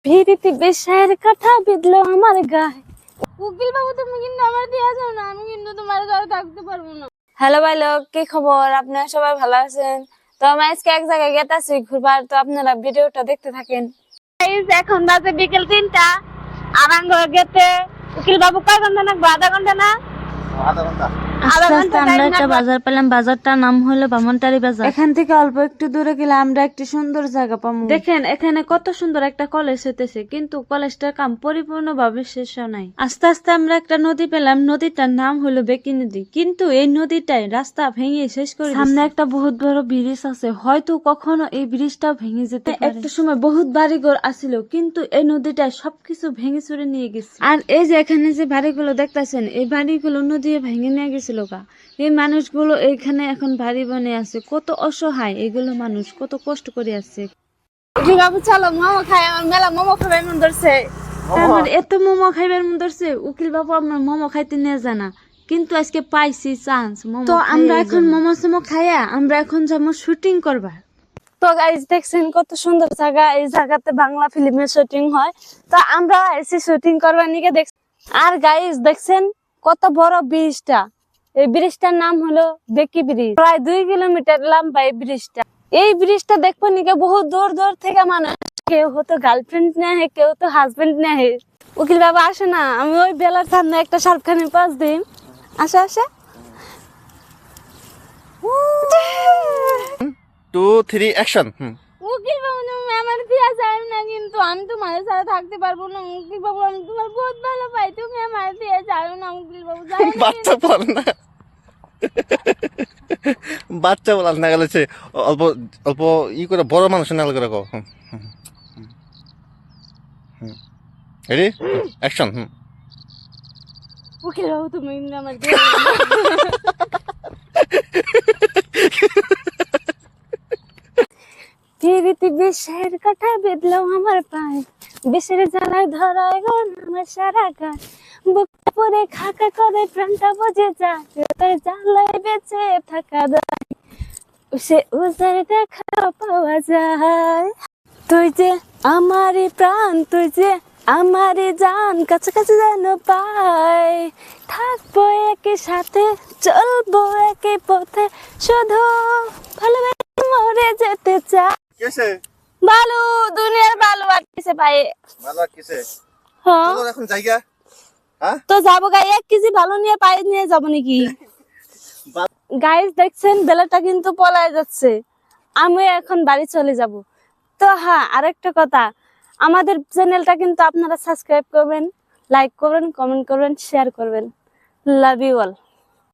ভিড়িতে বেশের কাঠা বিঁধলো আমার গায়ে। উকিল বাবু তুমি কিন্তু আমার দিয়া যাও না, আমি কিন্তু তোমার ঘরে থাকতে পারবো না। হ্যালো ভাই লোক, কি খবর? আপনারা সবাই ভালো আছেন? তো আমি আজকে এক জায়গায় গেতাছি ঘুরবার, তো আপনারা ভিডিওটা দেখতে থাকেন। এখন বাজে বিকেল 3টা, আর আঙ্গুর গেতে উকিল বাবু কয় ঘন্টা লাগবে? আধা ঘন্টা না? আস্তে আস্তে আমরা একটা বাজার পেলাম। বাজারটার নাম হলো বামনটারি বাজার। এখান থেকে অল্প একটু দূরে গেলে আমরা একটি সুন্দর জায়গা পাবো। দেখেন এখানে কত সুন্দর একটা কলেজ হইতেছে, কিন্তু কলেজটার কাম পরিপূর্ণভাবে শেষ নাই। আস্তে আস্তে আমরা একটা নদী পেলাম, নদীটার নাম হলো বেকি নদী। কিন্তু এই নদীটাই রাস্তা ভেঙে শেষ করে দিয়েছে। সামনে একটা বহুত বড় ব্রিজ আছে, হয়তো কখনো এই ব্রিজটাও ভেঙে যেতে পারে। একটা সময় বহুত বাড়িঘর আছিল, কিন্তু এই নদীটা সবকিছু ভেঙে চুরে নিয়ে গেছে। আর এই যে এখানে যে বাড়িগুলো দেখতেছেন, এই বাড়িগুলো নদী ভেঙে নিয়ে গেছিল। এই মানুষগুলো এইখানে এখন বাড়ি বনে আছে, কত অসহায় এগুলো মানুষ, কত কষ্ট করে আছে। উকিল বাবু চলো মোমো খাই, আমার মেলা মোমো খাবার মন ধরছে। আমার এত মোমো খাইবার মন ধরছে, উকিল বাবু আমার মোমো খাইতে নিয়ে জানা, কিন্তু আজকে পাইছি চান্স। তো আমরা এখন মোমো সোমো খাইয়া আমরা এখন যাবো শুটিং করবার। তো গাইজ দেখছেন কত সুন্দর জায়গা, এই জায়গাতে বাংলা ফিল্মের শুটিং হয়। তো আমরা এসে শুটিং করবার নিকে দেখছি। আর গাইজ দেখছেন কত বড় ব্রিজটা। এই ব্রিজটার নাম হলো বেকি ব্রিজ। প্রায় 2 কিলোমিটার লম্বা এই ব্রিজটা। এই ব্রিজটা দেখবো নিকে বহুত দূর দূর থেকে মানুষ, কেউ হতো গার্লফ্রেন্ড নেয়, কেউ তো হাজবেন্ড নেয়। উকিল বাবা আসে না, আমি ওই বেলার সামনে একটা শাহরুখ পাঁচ দিন আসে আসে। 2 3 অ্যাকশন। উকিল বাবু তুমি আমার দিয়া যায় না, কিন্তু আমি তোমার সাথে থাকতে পারবো না। উকিল বাবু আমি তোমার বহুত ভালো পাই, তুমি আমার দিয়া যাও না। উকিল বাবু যাও না। বাচ্চা বল না, বাচ্চা বলার না গেলে সে অল্প অল্প ই করে বড় মানুষ না করে কো। Ready action. উকিল বাবু তুমি কিন্তু আমার দিয়া পিরিতি বিষের কাঠা বিঁধলো আমার পায়ে, বিষের জ্বালায় ধরায় গো আমার সারা গায়ে। বুক পরে খাকা করে প্রাণটা বুঝে যায়, তোর জ্বালায় বেঁচে থাকা দায়। সে উজার দেখা পাওয়া যায়। তুই যে আমারই প্রাণ, তুই যে আমারই জান, কাছে কাছে যেন পাই। থাকবো একই সাথে, চলবো একই পথে, শুধু ভালোবেসে মরে যেতে চাই। কিসে বালু, দুনিয়ার বালু আটকেছে পায়ে। ভালো কিসে? হ্যাঁ চলো এখন জায়গা। হ্যাঁ তো যাবো গায়ে, 1 কেজি ভালো নিয়ে পায়ে নিয়ে যাবো নাকি? গাইস দেখছেন বেলাটা কিন্তু পলায় যাচ্ছে, আমি এখন বাড়ি চলে যাব। তো হ্যাঁ, আরেকটা কথা, আমাদের চ্যানেলটা কিন্তু আপনারা সাবস্ক্রাইব করবেন, লাইক করবেন, কমেন্ট করবেন, শেয়ার করবেন। Love you all.